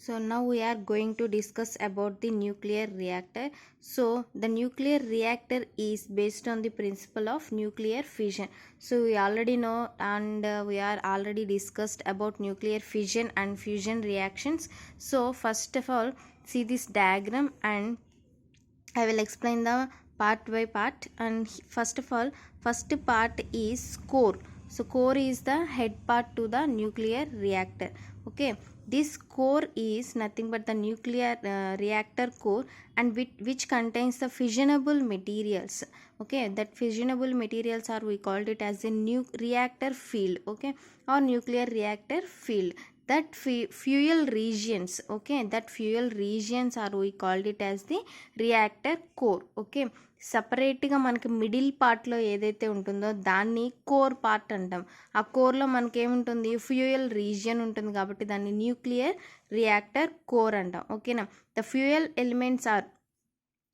So now we are going to discuss about the nuclear reactor. So the nuclear reactor is based on the principle of nuclear fission. So we already know and we are already discussed about nuclear fission and fusion reactions. So first of all, see this diagram and I will explain the part by part. And first of all, first part is core. So core is the head part to the nuclear reactor. Okay, this core is nothing but the nuclear reactor core, and which contains the fissionable materials. Okay, that fissionable materials are, we called it as a reactor field. Okay, or nuclear reactor field. That fuel regions, okay, that fuel regions are, we called it as the reactor core. Okay, సపరేట్గా మనకి middle పార్ట్లో ఏదైతే ఉంటుందో దాన్ని core part అంటాం. ఆ కోర్లో మనకి ఏముంటుంది, ఫ్యూయల్ రీజియన్ ఉంటుంది కాబట్టి దాన్ని న్యూక్లియర్ రియాక్టర్ కోర్ అంటాం. ఓకేనా, ద ఫ్యూయల్ ఎలిమెంట్స్ ఆర్,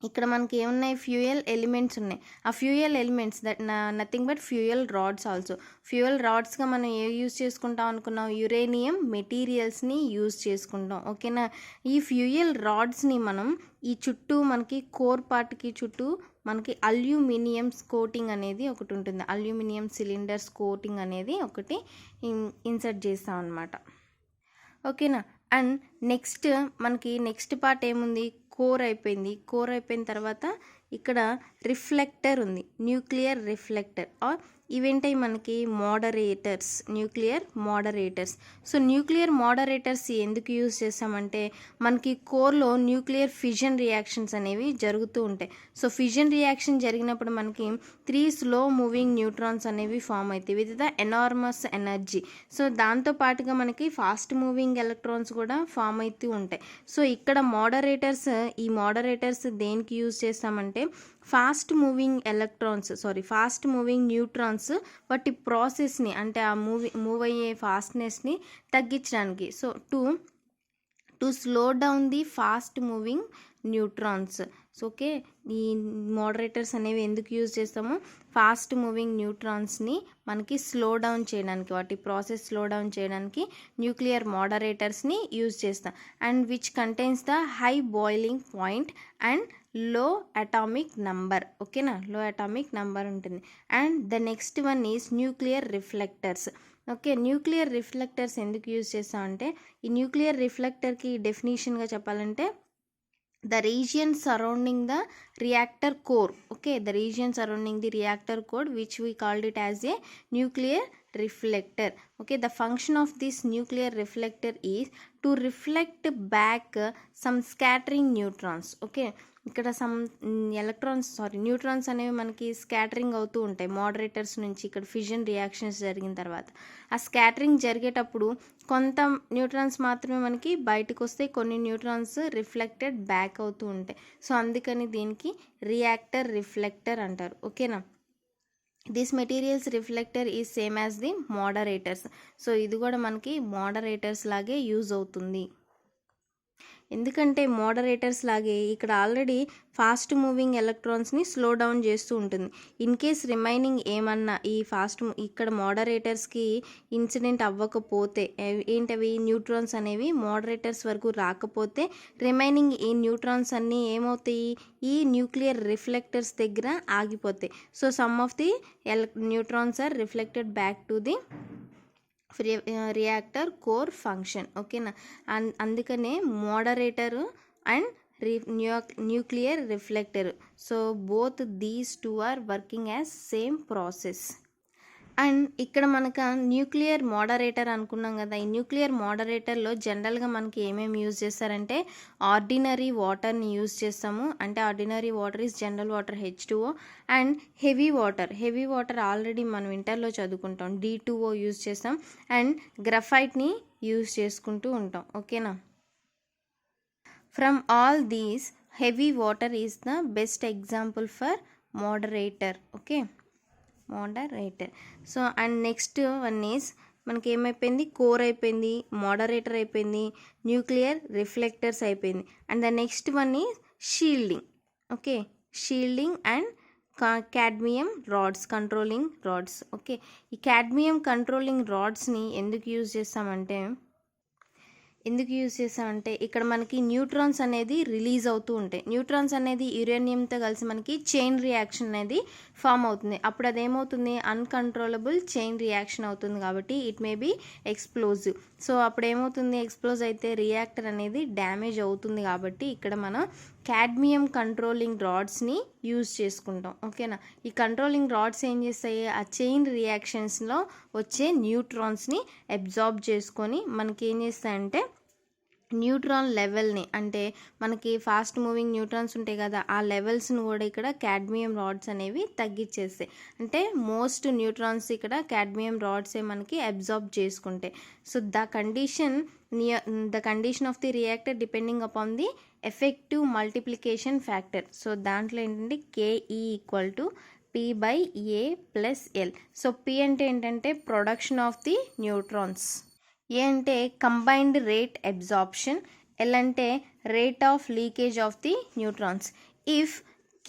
ఇక్కడ మనకి ఏమున్నాయి, ఫ్యూయల్ ఎలిమెంట్స్ ఉన్నాయి. ఆ fuel elements that nothing but fuel rods also. Fuel రాడ్స్గా మనం ఏ యూజ్ చేసుకుంటాం అనుకున్నాం, యురేనియం మెటీరియల్స్ని యూజ్ చేసుకుంటాం. ఓకేనా, ఈ ఫ్యూయల్ రాడ్స్ని మనం ఈ చుట్టూ మనకి కోర్ పార్ట్కి చుట్టూ మనకి అల్యూమినియం కోటింగ్ అనేది ఒకటి ఉంటుంది. అల్యూమినియం సిలిండర్స్ కోటింగ్ అనేది ఒకటి ఇన్సర్ట్ చేస్తాం అన్నమాట. ఓకేనా, అండ్ నెక్స్ట్ పార్ట్ ఏముంది, కోర్ అయిపోయింది. కోర్ అయిపోయిన తర్వాత ఇక్కడ రిఫ్లెక్టర్ ఉంది, న్యూక్లియర్ రిఫ్లెక్టర్ ఆర్ ఇవేంటాయి మనకి moderators, nuclear moderators. So nuclear moderators ఎందుకు యూజ్ చేస్తామంటే మనకి కోర్లో న్యూక్లియర్ ఫిజన్ రియాక్షన్స్ అనేవి జరుగుతూ ఉంటాయి. సో ఫిజన్ రియాక్షన్ జరిగినప్పుడు మనకి 3 స్లో మూవింగ్ న్యూట్రాన్స్ అనేవి ఫామ్ అవుతాయి with the enormous energy. So దాంతో పాటుగా మనకి ఫాస్ట్ మూవింగ్ ఎలక్ట్రాన్స్ కూడా ఫామ్ అవుతూ ఉంటాయి. సో ఇక్కడ ఈ మోడరేటర్స్ దేనికి యూజ్ చేస్తామంటే ఫాస్ట్ మూవింగ్ న్యూట్రాన్స్ వాటి ప్రాసెస్ని, అంటే ఆ మూవ్ అయ్యే ఫాస్ట్నెస్ని తగ్గించడానికి. So to slow down the fast moving neutrons. So okay, ఈ మోడరేటర్స్ అనేవి ఎందుకు యూజ్ చేస్తాము, ఫాస్ట్ మూవింగ్ న్యూట్రాన్స్ని మనకి స్లో డౌన్ చేయడానికి, వాటి ప్రాసెస్ స్లో డౌన్ చేయడానికి న్యూక్లియర్ మోడరేటర్స్ని యూజ్ చేస్తాం. And which contains the high boiling point and లో అటామిక్ నంబర్. ఓకేనా, లో అటామిక్ నంబర్ ఉంటుంది. And the next one is nuclear reflectors. Okay, nuclear reflectors ఎందుకు యూజ్ చేస్తామంటే ఈ న్యూక్లియర్ రిఫ్లెక్టర్కి డెఫినేషన్గా చెప్పాలంటే the region surrounding the reactor core. Okay, the region surrounding the reactor core, which we called it as a nuclear reflector. Okay, the function of this nuclear reflector is to reflect back some scattering neutrons. Okay, ఇక్కడ neutrons అనేవి మనకి scattering అవుతూ ఉంటాయి moderators నుంచి. ఇక్కడ fission reactions జరిగిన తర్వాత ఆ స్కాటరింగ్ జరిగేటప్పుడు కొంత న్యూట్రాన్స్ మాత్రమే మనకి బయటకు వస్తాయి, కొన్ని న్యూట్రాన్స్ రిఫ్లెక్టెడ్ బ్యాక్ అవుతూ ఉంటాయి. సో అందుకని దీనికి రియాక్టర్ రిఫ్లెక్టర్ అంటారు. ఓకేనా, this materials reflector is same as the moderators. So ఇది కూడా మనకి మోడరేటర్స్ లాగే యూజ్ అవుతుంది. ఎందుకంటే మోడరేటర్స్ లాగే ఇక్కడ ఆల్రెడీ ఫాస్ట్ మూవింగ్ ఎలక్ట్రాన్స్ని స్లో డౌన్ చేస్తూ ఉంటుంది. ఇన్ కేస్ రిమైనింగ్ ఏమన్నా ఈ ఇక్కడ మోడరేటర్స్కి ఇన్సిడెంట్ అవ్వకపోతే, ఏంటవి న్యూట్రాన్స్ అనేవి మోడరేటర్స్ వరకు రాకపోతే రిమైనింగ్ ఈ న్యూట్రాన్స్ అన్నీ ఏమవుతాయి, ఈ న్యూక్లియర్ రిఫ్లెక్టర్స్ దగ్గర ఆగిపోతాయి. So some of the neutrons are reflected back to the reactor core function. ఓకేనా, అండ్ అందుకనే moderator and nuclear reflector. So both these two are working as same process. And ఇక్కడ మనకు nuclear moderator అనుకున్నాం కదా, ఈ nuclear మోడరేటర్లో జనరల్గా మనకి ఏమేమి యూజ్ చేస్తారంటే ఆర్డినరీ వాటర్ని యూజ్ చేస్తాము. అంటే ordinary water is general water H2O. And heavy water already మనం ఇంటర్లో చదువుకుంటాం, D2O యూజ్ చేస్తాం. అండ్ గ్రఫైట్ని యూజ్ చేసుకుంటూ ఉంటాం. ఓకేనా, from all these heavy water is the best example for moderator. Okay, moderator. So and next one is మనకి ఏమైపోయింది, core అయిపోయింది, మోడరేటర్ అయిపోయింది, న్యూక్లియర్ రిఫ్లెక్టర్స్ అయిపోయింది. And the next one is shielding. Okay, shielding and cadmium rods, controlling rods. Okay, ఈ cadmium controlling రాడ్స్ని ఎందుకు use చేస్తామంటే ఎందుకు use చేసామంటే ఇక్కడ మనకి న్యూట్రాన్స్ అనేది రిలీజ్ అవుతూ ఉంటాయి. న్యూట్రాన్స్ అనేది యురేనియంతో కలిసి మనకి చైన్ రియాక్షన్ అనేది ఫామ్ అవుతుంది. అప్పుడు అదేమవుతుంది, అన్కంట్రోలబుల్ చైన్ రియాక్షన్ అవుతుంది కాబట్టి it may be explosive. So అప్పుడు ఏమవుతుంది, ఎక్స్ప్లోజ్ అయితే రియాక్టర్ అనేది డ్యామేజ్ అవుతుంది కాబట్టి ఇక్కడ మనం కాడ్మియం కంట్రోలింగ్ రాడ్స్ని యూజ్ చేసుకుంటాం. ఓకేనా, ఈ కంట్రోలింగ్ రాడ్స్ ఏం చేస్తాయి, ఆ చైన్ రియాక్షన్స్లో వచ్చే న్యూట్రాన్స్ని అబ్జార్బ్ చేసుకొని మనకి ఏం చేస్తాయంటే న్యూట్రాన్ లెవెల్ని, అంటే మనకి ఫాస్ట్ మూవింగ్ న్యూట్రాన్స్ ఉంటాయి కదా, ఆ లెవెల్స్ని కూడా ఇక్కడ కాడ్మియం రాడ్స్ అనేవి తగ్గించేస్తాయి. అంటే మోస్ట్ న్యూట్రాన్స్ ఇక్కడ కాడ్మియం రాడ్సే మనకి అబ్జార్బ్ చేసుకుంటాయి. So the condition of the reactor depending upon the effective multiplication factor. So దాంట్లో ఏంటంటే K E equal to P/A+L. So P అంటే ఏంటంటే production of the neutrons, A అంటే కంబైన్డ్ రేట్ అబ్జార్ప్షన్, ఎల్ అంటే rate of leakage of the neutrons. If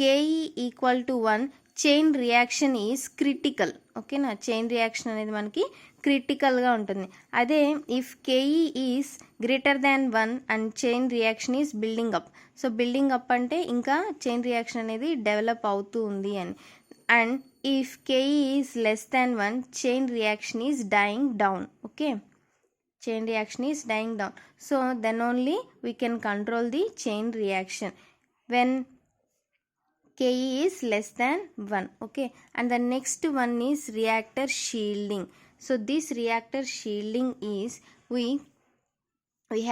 K E equal to 1 chain reaction is critical. ఓకేనా, chain reaction అనేది మనకి క్రిటికల్గా ఉంటుంది. అదే if KE is greater than 1 and chain reaction is building up. So building up అంటే ఇంకా chain reaction అనేది develop అవుతూ ఉంది అని. And if KE is less than 1 chain reaction is dying down. Okay, chain reaction is dying down. So then only we can control the chain reaction when Ke is less than 1. Okay, and the next one is reactor shielding. So this reactor shielding is we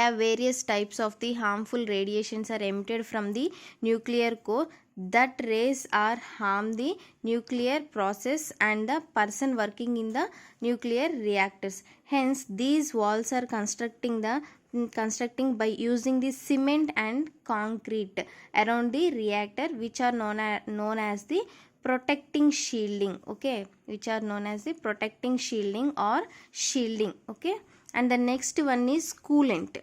have various types of the harmful radiations are emitted from the nuclear core. That rays are harm the nuclear process and the person working in the nuclear reactors. Hence these walls are constructing by using the cement and concrete around the reactor, which are known as the protecting shielding. Okay, which are known as the protecting shielding or shielding. Okay, and the next one is coolant.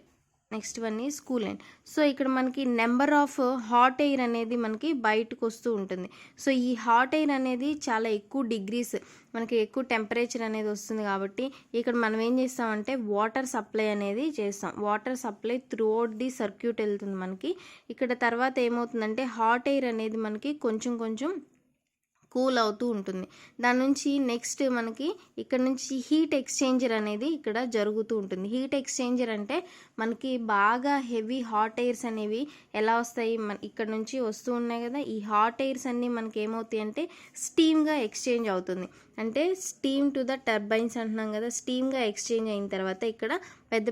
So ఇక్కడ మనకి number of hot air అనేది మనకి బయటకు వస్తూ ఉంటుంది. So ఈ hot air అనేది చాలా ఎక్కువ డిగ్రీస్, మనకి ఎక్కువ టెంపరేచర్ అనేది వస్తుంది కాబట్టి ఇక్కడ మనం ఏం చేస్తామంటే వాటర్ సప్లై అనేది చేస్తాం. Water supply through out the circuit వెళ్తుంది మనకి. ఇక్కడ తర్వాత ఏమవుతుందంటే హాట్ ఎయిర్ అనేది మనకి కొంచెం కూల్ అవుతూ ఉంటుంది. దాని నుంచి నెక్స్ట్ మనకి ఇక్కడ నుంచి హీట్ ఎక్స్చేంజర్ అనేది ఇక్కడ జరుగుతూ ఉంటుంది. హీట్ ఎక్స్చేంజర్ అంటే మనకి బాగా హెవీ హాట్ ఎయిర్స్ అనేవి ఎలా వస్తాయి, ఇక్కడ నుంచి వస్తూ ఉన్నాయి కదా, ఈ హాట్ ఎయిర్స్ అన్నీ మనకి ఏమవుతాయి అంటే స్టీమ్గా ఎక్స్చేంజ్ అవుతుంది. అంటే స్టీమ్ టు ద టర్బైన్స్ అంటున్నాం కదా, స్టీమ్గా ఎక్స్చేంజ్ అయిన తర్వాత ఇక్కడ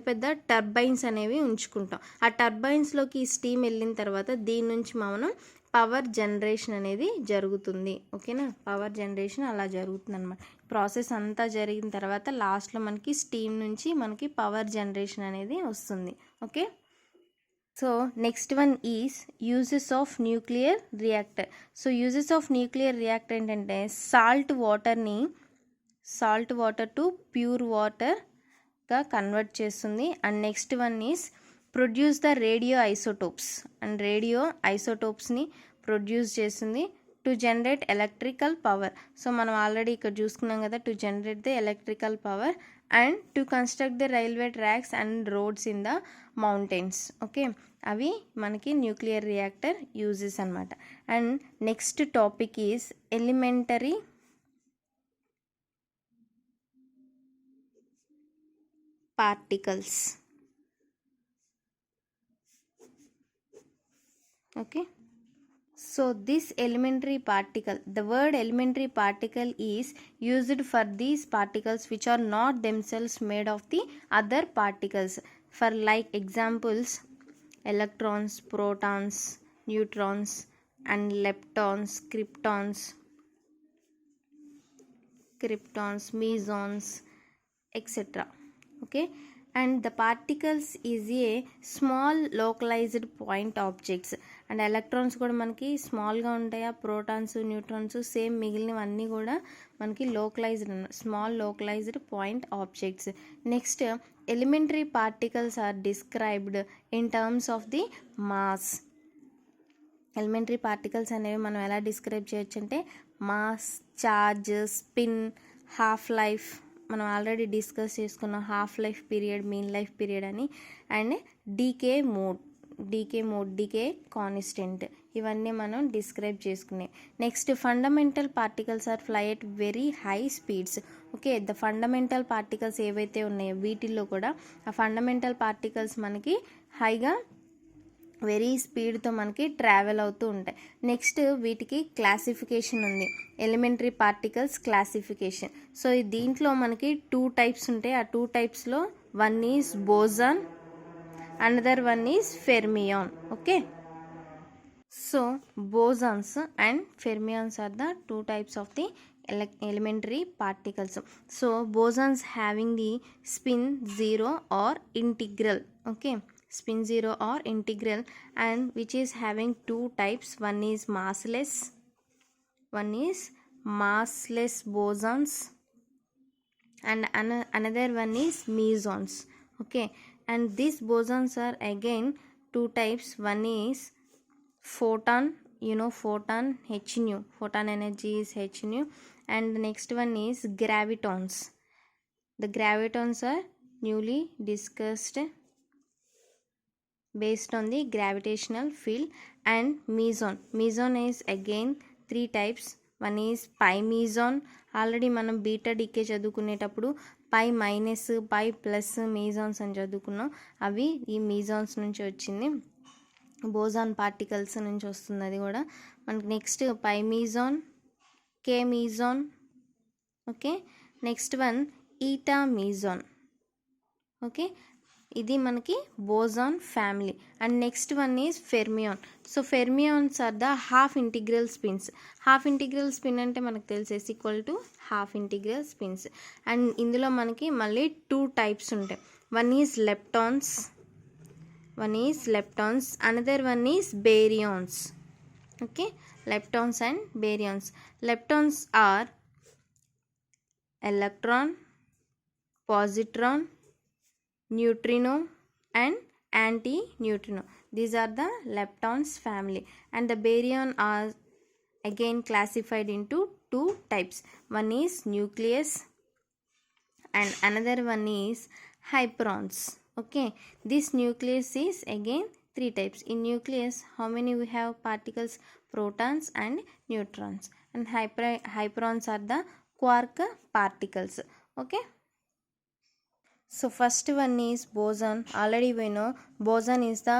పెద్ద టర్బైన్స్ అనేవి ఉంచుకుంటాం. ఆ టర్బైన్స్లోకి ఈ స్టీమ్ వెళ్ళిన తర్వాత దీని నుంచి మనం పవర్ జనరేషన్ అనేది జరుగుతుంది. ఓకేనా, పవర్ జనరేషన్ అలా జరుగుతుంది అనమాట. ప్రాసెస్ అంతా జరిగిన తర్వాత లాస్ట్లో మనకి స్టీమ్ నుంచి మనకి పవర్ జనరేషన్ అనేది వస్తుంది. Okay, so next one is uses of nuclear reactor. So uses of nuclear reactor ఏంటంటే సాల్ట్ వాటర్ టు ప్యూర్ వాటర్గా కన్వర్ట్ చేస్తుంది. And next one is produce the radio ఐసోటోప్స్ని ప్రొడ్యూస్ చేస్తుంది. To generate electrical power. So మనం already ఇక్కడ చూసుకున్నాం కదా, to generate the electrical power and to construct the railway tracks and roads in the mountains. Okay, అవి మనకి nuclear reactor uses అనమాట. And next topic is elementary particles. Okay, so this elementary particle, the word elementary particle is used for these particles which are not themselves made of the other particles. For like examples, electrons, protons, neutrons and leptons, kryptons, mesons, etc. Okay, and the particles is a small localized point objects. And electrons కూడా మనకి స్మాల్గా ఉంటాయి, protons, neutrons same మిగిలినవన్నీ కూడా మనకి small localized point objects. Next elementary particles are described in terms of the mass. Elementary particles అనేవి మనం ఎలా describe చేయొచ్చు అంటే mass, charge, spin, half life, మనం ఆల్రెడీ డిస్కస్ చేసుకున్నాం, half life period, mean life period అని. And decay mode, decay constant, ఇవన్నీ మనం డిస్క్రైబ్ చేసుకున్నాయి. Next fundamental particles are fly at very high speeds. Okay, the fundamental particles ఏవైతే ఉన్నాయో వీటిల్లో కూడా ఆ ఫండమెంటల్ పార్టికల్స్ మనకి హైగా వెరీ స్పీడ్తో మనకి ట్రావెల్ అవుతూ ఉంటాయి. నెక్స్ట్ వీటికి క్లాసిఫికేషన్ ఉంది, ఎలిమెంటరీ పార్టికల్స్ క్లాసిఫికేషన్. సో దీంట్లో మనకి 2 టైప్స్ ఉంటాయి. ఆ 2 టైప్స్లో one is boson, another one is fermion. Okay, so bosons and fermions are the 2 types of the elementary particles. So bosons having the spin 0 or integral. Okay, spin 0 or integral, and which is having 2 types. One is massless bosons, and another one is mesons. Okay, and these bosons are again 2 types. One is photon, photon, h nu, photon energy is h nu. And the next one is gravitons. The gravitons are newly discussed based on the gravitational field. And meson is again 3 types. One is pi meson. Already మనం beta decay చదువుకునేటప్పుడు pi minus, pi plus మీజాన్స్ అని చదువుకున్నాం. అవి ఈ మీజాన్స్ నుంచి వచ్చింది, బోజాన్ particles నుంచి వస్తుంది అది కూడా మనకి. Next pi meson, K meson. Okay, next one eta meson. Okay, ఇది మనకి boson family. And next one is fermion. So fermions are the half integral spins. Half integral spin అంటే మనకు తెలిసేసి equal to half integral spins. And ఇందులో మనకి మళ్ళీ 2 types ఉంటాయి. One is leptons, another one is baryons. Okay, leptons and baryons. Leptons are electron, positron, neutrino and anti-neutrino. These are the leptons family. And the baryon are again classified into 2 types. One is nucleus and another one is hyperons. Okay, this nucleus is again 3 types. In nucleus, how many we have particles? Protons and neutrons. And hyperons are the quark particles. Okay, so first one is boson. Already we know boson is the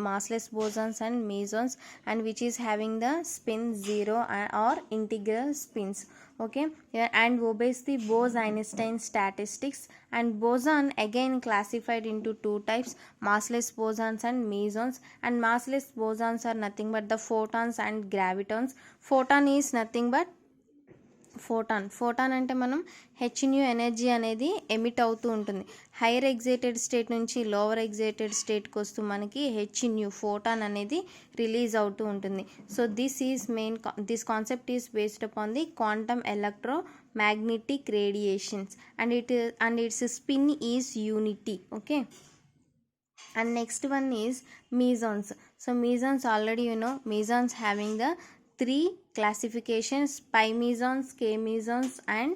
massless bosons and mesons, and which is having the spin 0 or integral spins. Okay, yeah, and obeys the Bose-Einstein statistics. And boson again classified into 2 types, massless bosons and mesons. And massless bosons are nothing but the photons and gravitons. Photon is nothing but photon అంటే మనం H new energy అనేది emit అవుతూ ఉంటుంది. Hire excited state నుంచి lower excited స్టేట్కి వస్తూ మనకి H new photon అనేది రిలీజ్ అవుతూ ఉంటుంది. So this concept is based upon the quantum electromagnetic radiations and its spin is unity. Okay, and next one is mesons. So mesons, already mesons having the 3 classifications: pi mesons, k mesons and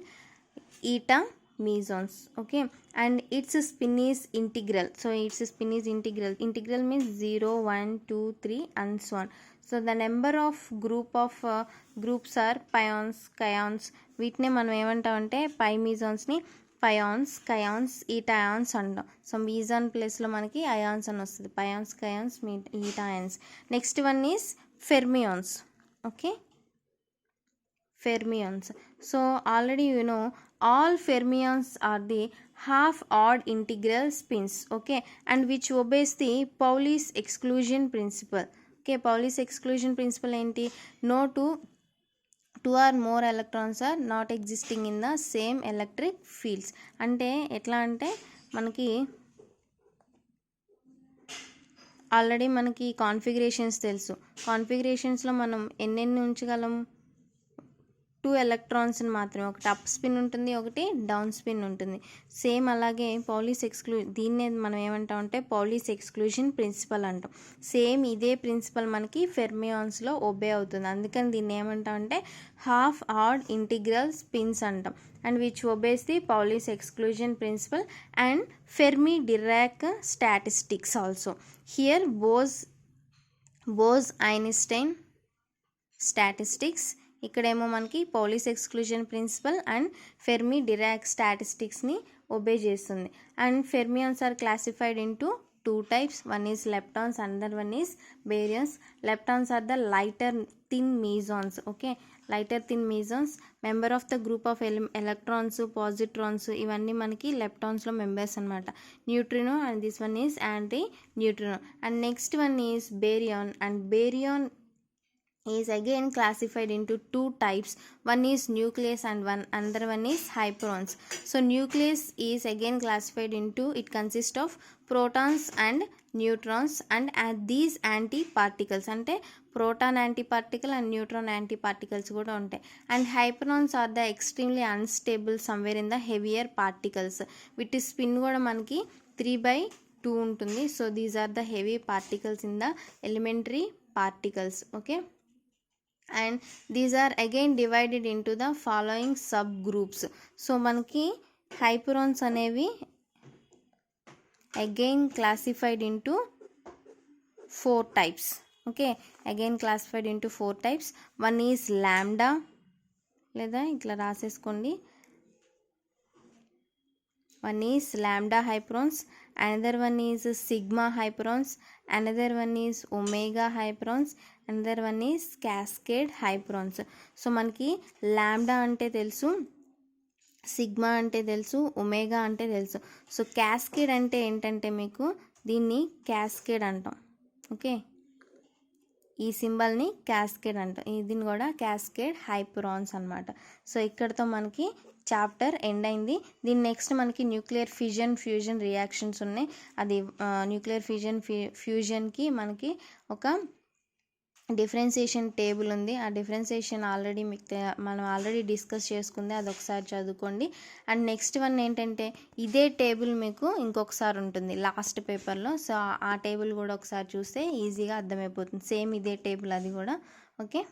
eta mesons. Okay, and its spin is integral. So its spin is integral means 0, 1, 2, 3 and so on. So the number of groups are pions, chions. వీటినే మనం ఏమంటామంటే పై మీజాన్స్ని పయాన్స్, kaons, ఈటాయాన్స్ అంటాం. So Mizan ప్లేస్లో మనకి ions అని వస్తుంది, pions, kaons, ఈటాయాన్స్. Next one is fermions. Okay, fermions. So already all fermions are the half odd integral spins. Okay, and which obeys the Pauli's exclusion principle. Okay, Pauli's exclusion principle enti? No two or more electrons are not existing in the same electric fields. అంటే ఎట్లా అంటే మనకి already మనకి configurations తెలుసు. కాన్ఫిగరేషన్స్లో మనం ఎన్నెన్ని ఉంచగలం? 2 ఎలక్ట్రాన్స్ని మాత్రమే, ఒకటి అప్ స్పిన్ ఉంటుంది, ఒకటి డౌన్ స్పిన్ ఉంటుంది. సేమ్ అలాగే దీన్నే మనం ఏమంటామంటే పౌలీస్ ఎక్స్క్లూజన్ ప్రిన్సిపల్ అంటాం. సేమ్ ఇదే ప్రిన్సిపల్ మనకి ఫెర్మియాన్స్లో ఒబే అవుతుంది. అందుకని దీన్ని ఏమంటామంటే హాఫ్ ఆడ్ ఇంటిగ్రల్ స్పిన్స్ అంటాం. And which obeys the Pauli's exclusion principle and Fermi Dirac statistics also. Here Bose Einstein statistics, ఇక్కడేమో మనకి Pauli's exclusion principle and Fermi Dirac స్టాటిస్టిక్స్ని ఒబే చేస్తుంది. అండ్ fermions are classified into 2 types. One is leptons, another one is baryons. Leptons are the lighter thin mesons. Okay, lighter thin mesons, member of the group of electrons, positrons, ఇవన్నీ మనకి leptons లో members అన్నమాట. Neutrino, and this one is anti-neutrino. And next one is baryon, and baryon is again classified into 2 types. One is nucleus and another one is hyperons. So nucleus is again classified into, it consists of protons and neutrons and these antiparticles, అంటే proton antiparticle and neutron antiparticles కూడా ఉంటాయి. And hyperons are the extremely unstable somewhere in the heavier particles. వీటి spin కూడా మనకి 3/2 ఉంటుంది. So these are the heavy particles in the elementary particles. Okay, and these are again divided into the following subgroups. So మనకి hyperons అనేవి again classified into 4 types. okay, again classified into 4 types. One is lambda, లేదా ఇట్లా రాసేసుకోండి. One is lambda hyperons, another one is sigma hyperons, another one is omega hyperons, another one is cascade hyperons. So మనకి lambda అంటే తెలుసు, sigma అంటే తెలుసు, omega అంటే తెలుసు. So cascade అంటే ఏంటంటే మీకు దీన్ని క్యాస్కేడ్ అంటాం. ఓకే, ఈ సింబల్ని క్యాస్కేడ్ అంటాం, దీన్ని కూడా క్యాస్కేడ్ హైపరాన్స్ అనమాట. సో ఇక్కడతో మనకి చాప్టర్ ఎండ్ అయింది. దీని నెక్స్ట్ మనకి న్యూక్లియర్ ఫ్యూజన్ రియాక్షన్స్ ఉన్నాయి. అది న్యూక్లియర్ ఫ్యూజన్కి మనకి ఒక డిఫరెన్సియేషన్ టేబుల్ ఉంది. ఆ డిఫరెన్సియేషన్ మనం ఆల్రెడీ డిస్కస్ చేసుకుంది, అది ఒకసారి చదువుకోండి. అండ్ నెక్స్ట్ వన్ ఏంటంటే ఇదే టేబుల్ మీకు ఇంకొకసారి ఉంటుంది లాస్ట్ పేపర్లో. సో ఆ టేబుల్ కూడా ఒకసారి చూస్తే ఈజీగా అర్థమైపోతుంది. సేమ్ ఇదే టేబుల్ అది కూడా. ఓకే.